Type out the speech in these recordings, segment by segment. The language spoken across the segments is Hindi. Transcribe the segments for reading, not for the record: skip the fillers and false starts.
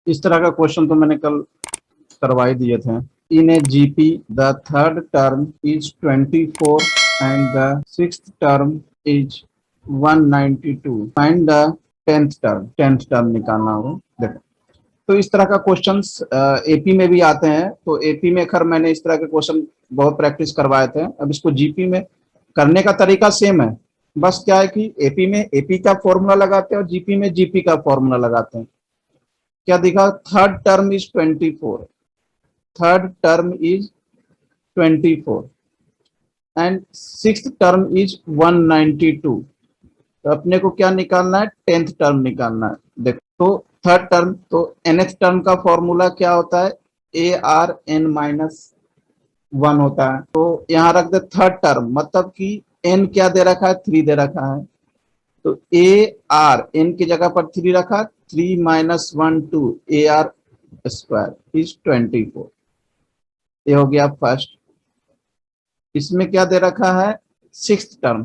इस तरह का क्वेश्चन तो मैंने कल करवा ही दिए थे। In a GP the third term is 24 and the sixth term is 192। Find the tenth term निकालना होगा। देखो, तो इस तरह का क्वेश्चंस एपी में भी आते हैं। तो एपी में खैर मैंने इस तरह के क्वेश्चन बहुत प्रैक्टिस करवाए थे। अब इसको जीपी में करने का तरीका सेम है, बस क्या है कि एपी में एपी का फॉर्मूला लगाते हैं और जीपी में जीपी का फॉर्मूला लगाते हैं। क्या दिखा? Third term is 24, third term is 24 and sixth term is 192। तो अपने को क्या निकालना है? टेंथ टर्म निकालना है। देखो, तो थर्ड टर्म, तो nth टर्म का फॉर्मूला क्या होता है? ए आर एन माइनस 1 होता है। तो यहाँ रख दे थर्ड टर्म, मतलब कि एन क्या दे रखा है? 3 दे रखा है। तो ए आर एन की जगह पर 3 रखा, 3 minus 1 2, A R square is 24। ये हो गया फर्स्ट। इसमें क्या दे रखा है? Sixth term.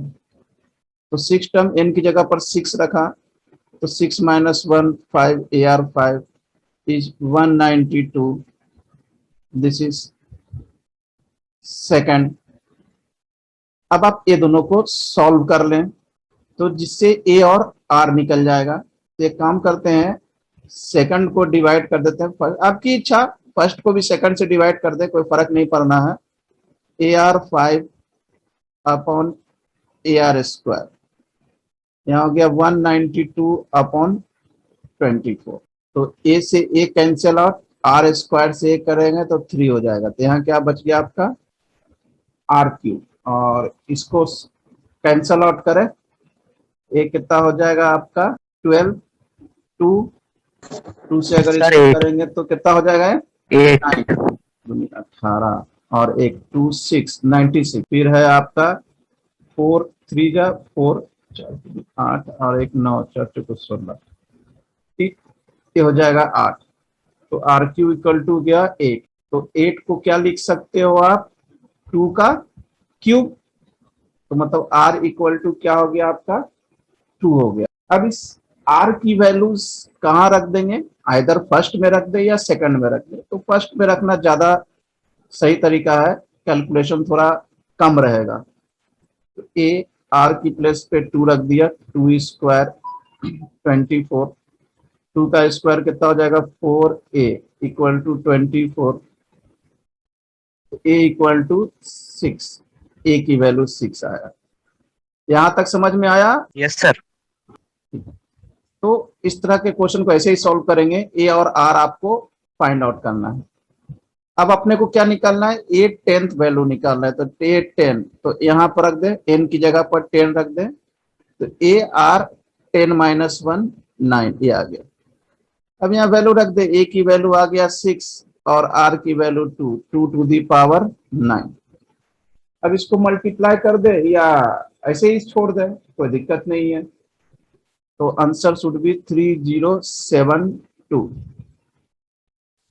तो सिक्स टर्म एन की जगह पर 6 रखा, तो 6 minus 1 5, A R 5 is 192। This is second. अब आप ये दोनों को सॉल्व कर लें तो जिससे ए और आर निकल जाएगा। तो एक काम करते हैं, सेकंड को डिवाइड कर देते हैं फर्स्ट। आपकी इच्छा, फर्स्ट को भी सेकंड से डिवाइड कर दे, कोई फर्क नहीं पड़ना है। A are 5 upon A R square, यहाँ हो गया 192 अपॉन 24। तो ए से ए कैंसिल आउट, आर स्क्वायर से ए करेंगे तो 3 हो जाएगा। तो यहाँ क्या बच गया आपका? R cube. और इसको कैंसिल आउट करें, ए कितना हो जाएगा आपका? 12। 2 से अगर सर इसको 8 करेंगे तो कितना हो जाएगा? 8 18 और एक 2 6 96। फिर है आपका 4 3 जा 4 8 और एक 9 4 को 16। ठीक, ये हो जाएगा 8। तो आर क्यू इक्वल टू गया 8। तो 8 को क्या लिख सकते हो आप? 2 का क्यूब। तो मतलब आर इक्वल टू क्या हो गया आपका? 2 हो गया। अब इस आर की वैल्यूज कहाँ रख देंगे? आइदर फर्स्ट में रख दे या सेकंड में रख दे। तो फर्स्ट में रखना ज्यादा सही तरीका है, कैलकुलेशन थोड़ा कम रहेगा। तो ए आर की प्लेस पे 2 रख दिया, 2 स्क्वायर 24। 2 का स्क्वायर कितना हो जाएगा? 4a equal to 24। A equal to 6, a की वैल्यू 6 आया। यहां तक समझ में आया? Yes sir. तो इस तरह के क्वेश्चन को ऐसे ही सॉल्व करेंगे। ए और आर आपको फाइंड आउट करना है। अब अपने को क्या निकालना है? ए टेंथ वैल्यू निकालना है। तो ए 10, तो यहाँ पर रख दे, एन की जगह पर 10 रख दे। तो ए आर 10 माइनस 1 9, ये आ गया। अब यहाँ वैल्यू रख दे, ए की वैल्यू आ गया 6 और आर की वैल्यू 2, 2 टू दी पावर 9। अब इसको मल्टीप्लाई कर दे या ऐसे ही छोड़ दे, कोई दिक्कत नहीं है। तो आंसर शुड बी 3072,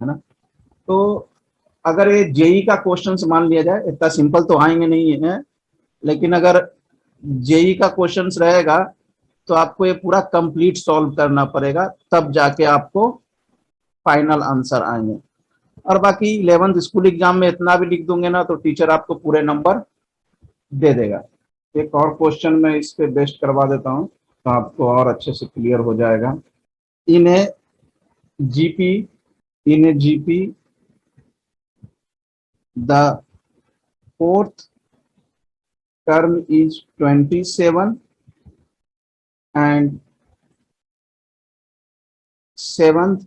है ना? तो अगर ये जेई का क्वेश्चन मान लिया जाए, इतना सिंपल तो आएंगे नहीं है, लेकिन अगर जेई का क्वेश्चन रहेगा तो आपको ये पूरा कंप्लीट सॉल्व करना पड़ेगा, तब जाके आपको फाइनल आंसर आएंगे। और बाकी 11th स्कूल एग्जाम में इतना भी लिख दूंगे ना तो टीचर आपको पूरे नंबर दे देगा। एक और क्वेश्चन मैं इस पे बेस्ट करवा देता हूँ तो आपको और अच्छे से क्लियर हो जाएगा। इन्हें GP the fourth term is 27 and seventh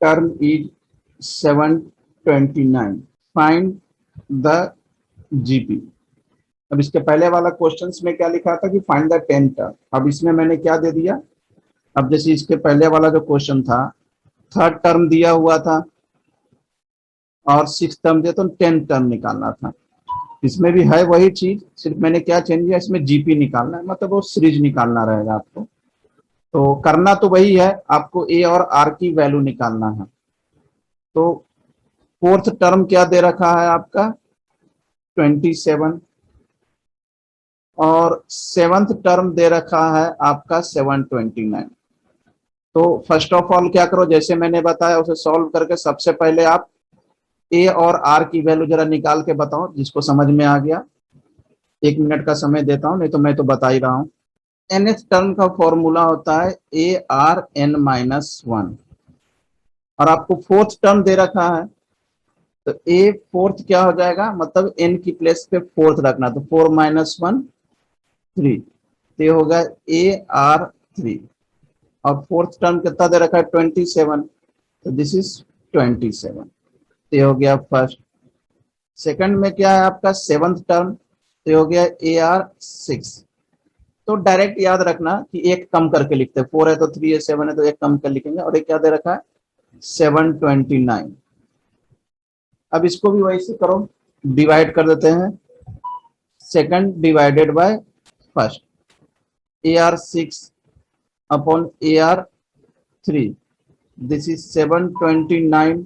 term is 729. Find the GP. अब इसके पहले वाला क्वेश्चंस में क्या लिखा था कि फाइंड द टेंथ टर्म। अब इसमें मैंने क्या दे दिया? अब जैसे इसके पहले वाला जो क्वेश्चन था, थर्ड टर्म दिया हुआ था और सिक्स टर्म दिया, तो 10th टर्म निकालना था। इसमें भी है वही चीज, सिर्फ मैंने क्या चेंज किया, इसमें जीपी निकालना है, मतलब वो सीरीज निकालना रहेगा आपको। तो करना तो वही है, आपको ए और आर की वैल्यू निकालना है। तो फोर्थ टर्म क्या दे रखा है आपका? 27 और सेवंथ टर्म दे रखा है आपका 729। तो फर्स्ट ऑफ ऑल क्या करो, जैसे मैंने बताया उसे सॉल्व करके सबसे पहले आप ए और आर की वैल्यू जरा निकाल के बताओ, जिसको समझ में आ गया। 1 मिनट का समय देता हूँ, नहीं तो मैं तो बता ही रहा हूँ। nth टर्म का फॉर्मूला होता है a r n minus one, और आपको फोर्थ टर्म दे रखा है, तो ए फोर्थ क्या हो जाएगा, मतलब एन की प्लेस पे फोर्थ रखना, तो 4 - 1 3, तो ये होगा ए आर 3। और फोर्थ टर्म कितना दे रखा है, 27, तो दिस इज 27, तो ये हो गया फर्स्ट। सेकंड में क्या है आपका, सेवंथ टर्म, तो ये हो गया ए आर 6। तो डायरेक्ट याद रखना कि एक कम करके लिखते हैं, 4 है तो 3 है, 7 है तो एक कम कर लिखेंगे, और एक क्या दे रखा है 729। अब इसको भी वैसे करो, डिवाइड कर देते हैं, second divided by first, A R 6 upon A R 3, this is 729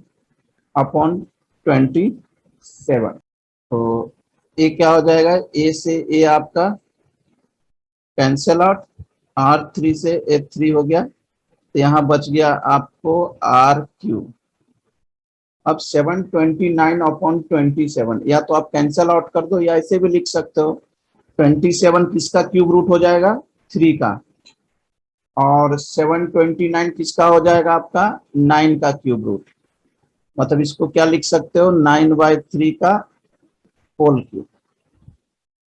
upon 27। तो ए क्या हो जाएगा, ए से ए आपका कैंसिल आउट, आर 3 से ए 3 हो गया, तो यहाँ बच गया आपको आर क्यू। अब 729 अपॉन 27, या तो आप कैंसिल आउट कर दो या ऐसे भी लिख सकते हो। 27 किसका क्यूब रूट हो जाएगा, 3 का, और 729 किसका हो जाएगा आपका, 9 का क्यूब रूट। मतलब इसको क्या लिख सकते हो, 9/3 का होल क्यूब।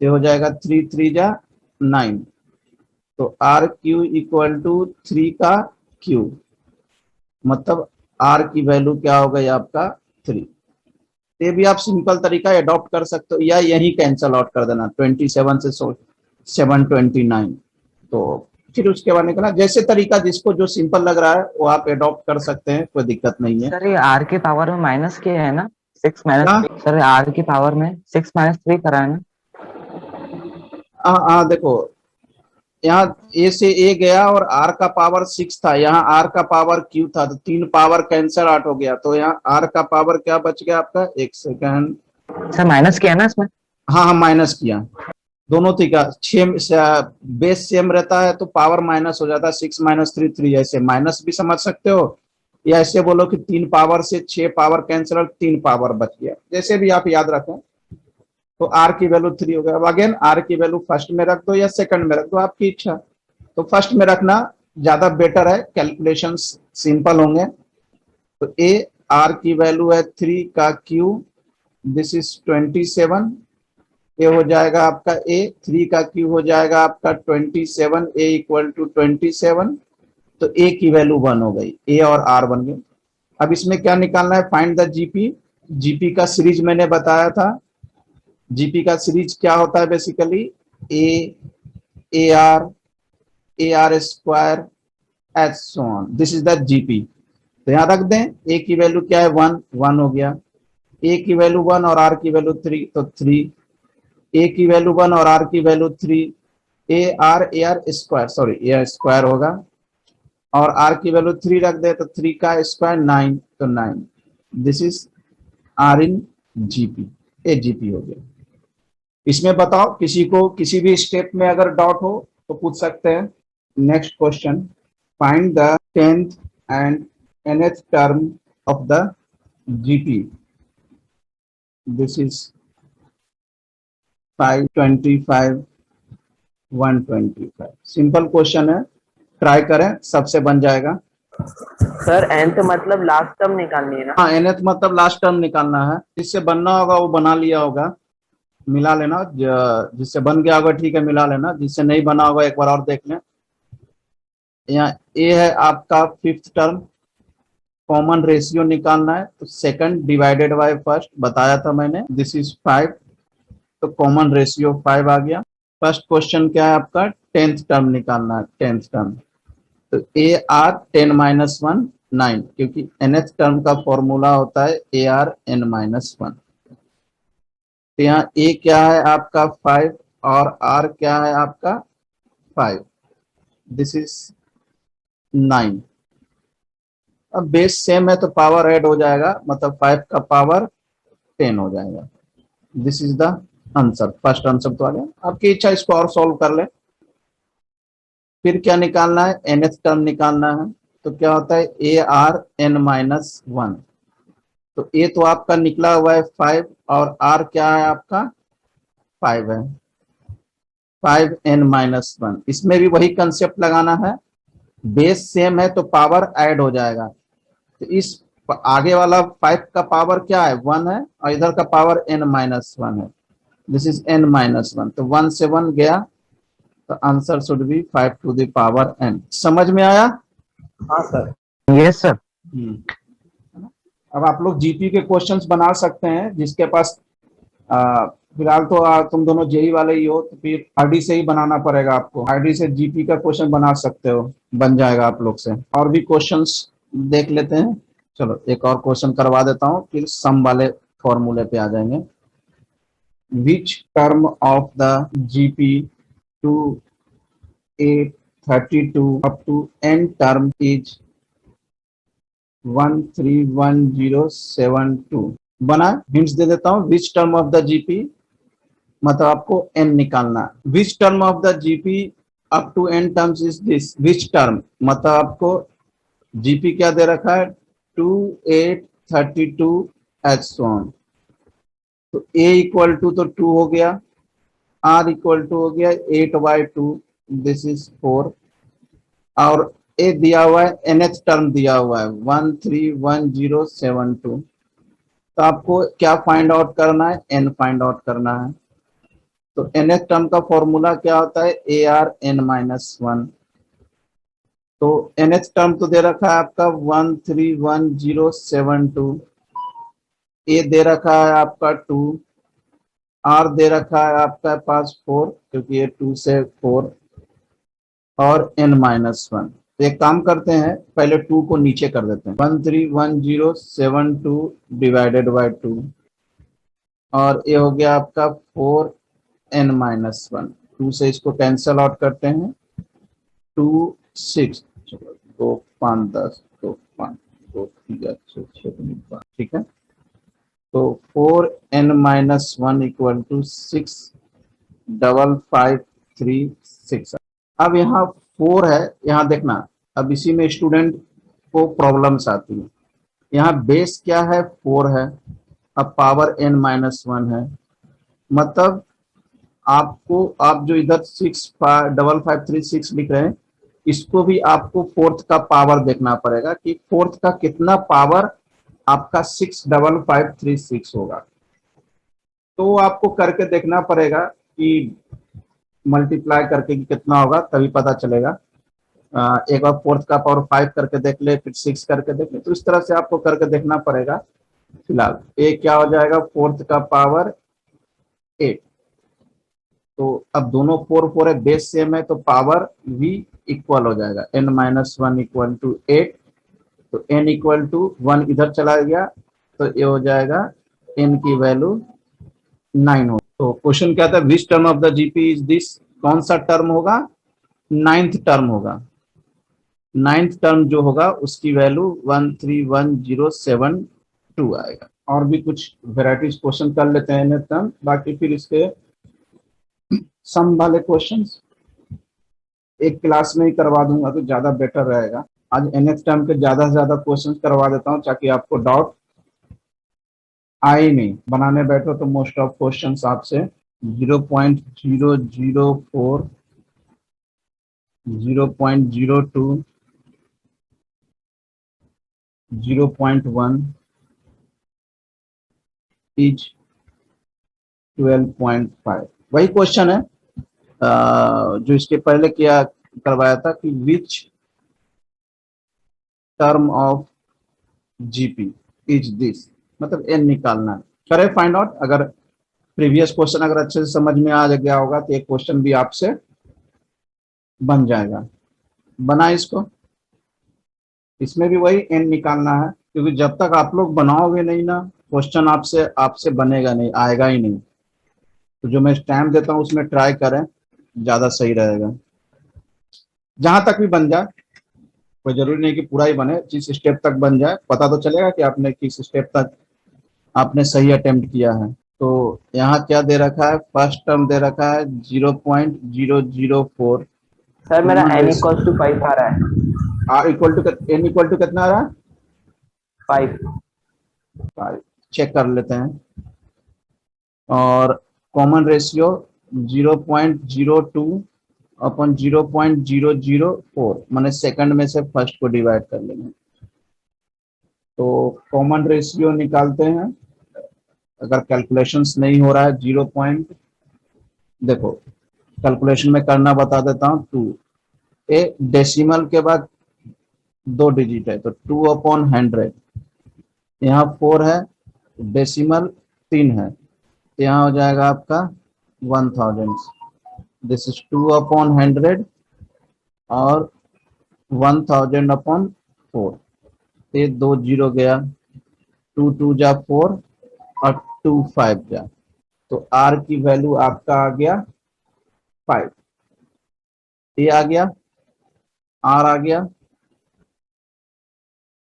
ये हो जाएगा 3 3 जा 9, तो आर क्यू इक्वल टू 3 का क्यूब, मतलब आर की वैल्यू क्या हो गई आपका 3। ये भी आप सिंपल तरीका अडॉप्ट कर सकते हो, या यही कैंसल आउट कर देना 27 से 729। तो फिर उसके बाद निकला, जैसे तरीका जिसको जो सिंपल लग रहा है वो आप अडॉप्ट कर सकते हैं, कोई दिक्कत नहीं है। सर ये आर के पावर में माइनस के है ना, 6 - क्या, 3। सर आर की पावर में 6 - 3 करा है ना। हाँ हाँ, देखो यहाँ ए से ए गया और आर का पावर 6 था, यहाँ आर का पावर क्यू था, तो 3 पावर कैंसिल आउट हो गया, तो यहाँ आर का पावर क्या बच गया आपका, एक सेकंड, सर माइनस किया ना इसमें। हाँ हाँ माइनस किया, दोनों थी का 6 बेस सेम रहता है तो पावर माइनस हो जाता है, 6 - 3 3, ऐसे माइनस भी समझ सकते हो, या ऐसे बोलो कि 3 पावर से 6 पावर कैंसिल, 3 पावर बच गया, जैसे भी आप याद रखें। तो आर की वैल्यू 3 हो गया। अब अगेन आर की वैल्यू फर्स्ट में रख दो या सेकंड में रख दो, आपकी इच्छा। तो फर्स्ट में रखना ज्यादा बेटर है, कैलकुलेशन सिंपल होंगे। तो ए आर की वैल्यू है 3 का क्यू, दिस इज 27, ये हो जाएगा आपका ए, 3 का क्यू हो जाएगा आपका 27, ए इक्वल टू 27, तो ए की वैल्यू 1 हो गई, ए और आर बन गए। अब इसमें क्या निकालना है, फाइंड द जीपी। जीपी का सीरीज मैंने बताया था, जीपी का सीरीज क्या होता है basically, A, A R square H so on, this is the GP. तो यहाँ रख दें, ए की वैल्यू क्या है 1, 1 हो गया, ए की वैल्यू 1 और आर की वैल्यू 3, तो 3, ए की वैल्यू 1 और आर की value 3, A R square, sorry A R square होगा, और आर की वैल्यू 3 रख दे तो 3 का स्क्वायर 9, तो 9, this is r in GP, a GP हो गया। इसमें बताओ किसी को किसी भी स्टेप में अगर डाउट हो तो पूछ सकते हैं। Next question, find the 10th and nth term of the GP, this is 525 125। Simple question है, ट्राई करें, सबसे बन जाएगा। सर nth मतलब लास्ट टर्म निकालनी है ना। हाँ nth मतलब लास्ट टर्म निकालना है, जिससे बनना होगा वो बना लिया होगा, मिला लेना, जिससे बन गया होगा ठीक है मिला लेना, जिससे नहीं बना होगा एक बार और देख लें। यहाँ ए है आपका 5th टर्म, कॉमन रेशियो निकालना है, तो सेकंड डिवाइडेड बाय फर्स्ट बताया था मैंने, दिस इज 5, तो कॉमन रेशियो 5 आ गया। फर्स्ट क्वेश्चन क्या है आपका, 10th टर्म निकालना है, 10th टर्म, तो ए आर 10 - 1 9, क्योंकि nth टर्म का फॉर्मूला होता है ए आर n-1। तो यहाँ ए क्या है आपका 5 और आर क्या है आपका 5, दिस इज 9। अब बेस सेम है तो पावर ऐड हो जाएगा, मतलब 5 का पावर 10 हो जाएगा, this is the answer. First answer तो आ गया, आपकी इच्छा इसको और सॉल्व कर ले। फिर क्या निकालना है, nth टर्म निकालना है, तो क्या होता है ARn-1। तो ए तो आपका निकला हुआ है 5 और आर क्या है आपका 5 है, 5n-1। इसमें भी वही कंसेप्ट लगाना है, बेस सेम है तो पावर ऐड हो जाएगा। तो इस आगे वाला 5 का पावर क्या है 1 है और इधर का पावर n-1 है, दिस इज n-1। तो 1 से 1 गया, तो answer should be 5 to the power n। समझ में आया? हाँ सर। Yes sir. अब आप लोग जीपी के क्वेश्चंस बना सकते हैं, जिसके पास फिलहाल तो तुम दोनों जेई वाले ही हो, तो फिर आरडी से ही बनाना पड़ेगा आपको। आरडी से जीपी का क्वेश्चन बना सकते हो, बन जाएगा आप लोग से। और भी क्वेश्चंस देख लेते हैं। चलो एक और क्वेश्चन करवा देता हूँ, फिर सम वाले फॉर्मूले पे आ जाएंगे। Which term of the GP two 832 up to n term is 131072। बना, हिंट्स दे देता हूँ। Which term of the GP मतलब आपको n निकालना है। Which term of the GP up to n terms is this. Which term मतलब आपको जीपी क्या दे रखा है 2832 एच सोन। तो a इक्वल टू तो 2 हो गया, r इक्वल टू हो गया 8/2, दिस इज 4, और a दिया हुआ है, nth टर्म दिया हुआ है 131072। तो आपको क्या फाइंड आउट करना है, n फाइंड आउट करना है। तो nth टर्म का फॉर्मूला क्या होता है ARn-1। तो nth टर्म तो दे रखा है आपका 131072, a दे रखा है आपका 2, r दे रखा है आपका पास 4 क्योंकि ये 2 से 4, और n-1। तो एक काम करते हैं, पहले 2 को नीचे कर देते हैं, 131072 डिवाइडेड बाय 2, और ये हो गया आपका 4n-1। 2 से इसको कैंसल आउट करते हैं, 2 6, चलो 2 5 10, 2 5 2 3 6 6 5, ठीक है। तो 4n-1 इक्वल टू 65536। अब यहाँ 4 है, यहाँ देखना, अब इसी में स्टूडेंट को प्रॉब्लम्स आती है। यहाँ बेस क्या है 4 है, अब पावर n-1 है, मतलब आपको, आप जो इधर 65536 लिख रहे हैं, इसको भी आपको फोर्थ का पावर देखना पड़ेगा कि फोर्थ का कितना पावर आपका 65536 होगा। तो आपको करके देखना पड़ेगा कि मल्टीप्लाई करके कि कितना होगा, तभी पता चलेगा। एक बार फोर्थ का पावर 5 करके देख ले, फिर 6 करके देख ले, तो इस तरह से आपको करके देखना पड़ेगा। फिलहाल ए क्या हो जाएगा, फोर्थ का पावर 8। तो अब दोनों 4 4 है, बेस सेम है, तो पावर v इक्वल हो जाएगा n-1 इक्वल टू 8। तो n इक्वल टू 1 इधर चला गया, तो ये हो जाएगा n की वैल्यू 9 हो। तो क्वेश्चन क्या था, विच term of the GP is this. कौन सा टर्म होगा, 9th टर्म होगा। 9th टर्म जो होगा उसकी वैल्यू 131072 आएगा। और भी कुछ वेराइटीज क्वेश्चन कर लेते हैं nth टर्म, बाकी फिर इसके सम वाले क्वेश्चंस एक क्लास में ही करवा दूंगा तो ज्यादा बेटर रहेगा। आज nth टर्म के ज्यादा से ज्यादा क्वेश्चंस करवा देता हूँ ताकि आपको डाउट आए नहीं। बनाने बैठो तो मोस्ट ऑफ क्वेश्चंस आपसे 0.004, 0.02, 0.1 इज 12.5 वही क्वेश्चन है जो इसके पहले किया करवाया था कि विच term of GP is this, मतलब एन निकालना है। करें फाइंड आउट। अगर प्रीवियस क्वेश्चन अगर अच्छे से समझ में आ गया होगा तो एक क्वेश्चन भी आपसे बन जाएगा। बना इसको, इसमें भी वही एन निकालना है, क्योंकि जब तक आप लोग बनाओगे नहीं ना, क्वेश्चन आपसे बनेगा नहीं, आएगा ही नहीं। तो जो मैं टाइम देता हूँ उसमें ट्राई करें, ज्यादा सही रहेगा। जहां तक भी बन जाए, कोई जरूरी नहीं कि पूरा ही बने, जिस स्टेप तक बन जाए पता तो चलेगा कि आपने किस स्टेप तक आपने सही अटेम्प्ट किया है। तो यहाँ क्या दे रखा है, फर्स्ट टर्म दे रखा है 0.004। सर मेरा n इक्वल टू 5 आ रहा है। R equal to n equal to कितना आ रहा है? 5। 5। चेक कर लेते हैं। और कॉमन रेशियो 0.02 अपन 0.004 माने सेकंड में से फर्स्ट को डिवाइड कर लेंगे। तो कॉमन रेशियो निकालते हैं। अगर कैलकुलेशंस नहीं हो रहा है 0 पॉइंट, देखो कैलकुलेशन में करना बता देता हूँ। 2 ए डेसिमल के बाद 2 डिजिट है तो 2/100। यहाँ 4 है, डेसिमल 3 है, तो यहाँ हो जाएगा आपका 1000। दिस इज 2/100 और 1000/4। ये 2 जीरो गया, 2 2 जा 4 और 2 5 जा, तो आर की वैल्यू आपका आ गया 5। ये आ गया, आर आ गया।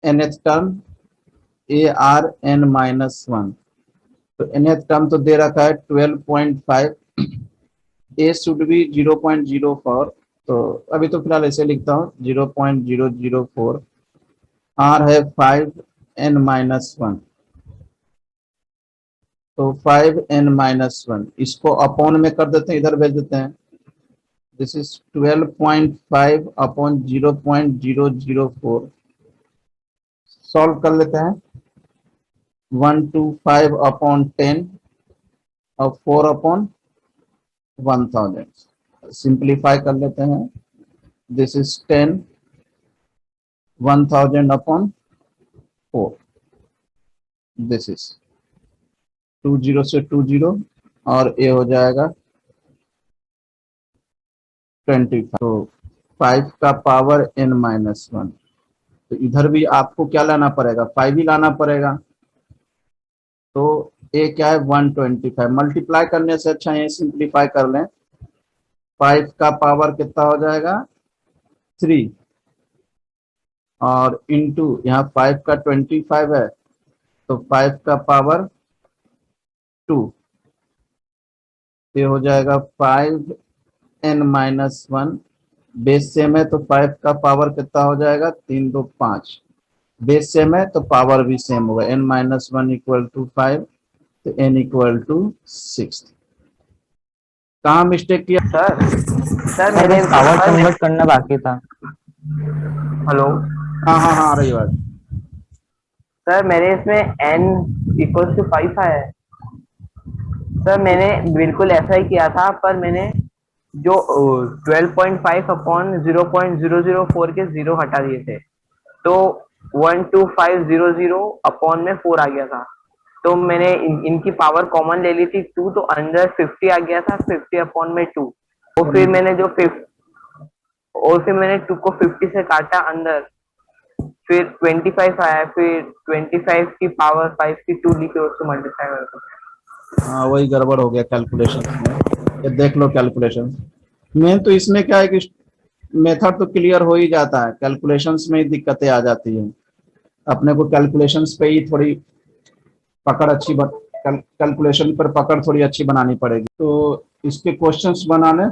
nth term a r n -1, तो nth टर्म तो दे रखा है 12.5, ए शुड बी 0.04, तो अभी तो फिलहाल ऐसे लिखता हूँ 0.004। आर है 5n-1, तो 5n-1 इसको अपॉन में कर देते हैं, इधर भेज देते हैं। This is 12.5 upon 0.004। सॉल्व कर लेते हैं। 125 अपॉन 10 और 4/1000। सिंप्लीफाई कर लेते हैं। This is 10, 1000/4। This is 2 zero से 2 जीरो और ये हो जाएगा 25। तो 5 का पावर n-1, तो इधर भी आपको क्या लाना पड़ेगा? 5 ही लाना पड़ेगा। तो ए क्या है 125, मल्टीप्लाई करने से अच्छा ये सिंप्लीफाई कर लें। 5 का पावर कितना हो जाएगा 3, और इंटू यहाँ 5 का 25 है तो 5 का पावर 2, ये हो जाएगा 5n-1। बेस सेम है तो 5 का पावर कितना हो जाएगा 3 2 5। बेस सेम है तो पावर भी सेम होगा। n-1 इक्वल टू 5, तो n इक्वल टू 6। कहाँ मिस्टेक किया? सर सर सर मैंने बस पावर सर कन्वर्ट करना बाकी था। हेलो हाँ हाँ हाँ, आ रही बात। सर, मैंने इसमें n इक्वल टू 5 आया है। सर मैंने बिल्कुल ऐसा ही किया था, पर मैंने जो 12.5 अपॉन 0.004 के जीरो हटा दिए थे, तो 12500 अपॉन में 4 आ गया था। तो मैंने इनकी पावर कॉमन ले ली थी 2, तो अंदर 50 आ गया था, 50 अपॉन में 2। और फिर मैंने जो 50 और फिर मैंने 2 को 50 से काटा अंदर, फिर 25 आया, फिर 25 की पावर 5 की 2 लिखी और उसको मल्टीप्लाई कर दो। हाँ वही गड़बड़ हो गया कैलकुलेशन में। ये देख लो कैलकुलेशन मेन तो इसमें क्या है कि मेथड तो क्लियर हो ही जाता है, कैलकुलेशंस में ही दिक्कतें आ जाती हैं। अपने को कैलकुलेशंस पे ही थोड़ी पकड़ अच्छी कैलकुलेशन पर पकड़ थोड़ी अच्छी बनानी पड़ेगी। तो इसके क्वेश्चंस बनाने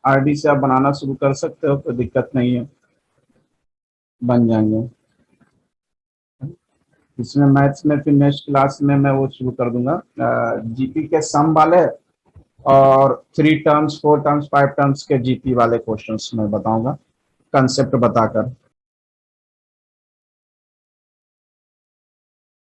आरडी से आप बनाना शुरू कर सकते हो, कोई दिक्कत नहीं है, बन जाएंगे। इसमें मैथ्स में फिर नेक्स्ट क्लास में मैं वो शुरू कर दूंगा जीपी के सम वाले, और 3 टर्म्स 4 टर्म्स 5 टर्म्स के जीपी वाले क्वेश्चंस मैं बताऊंगा कंसेप्ट बताकर।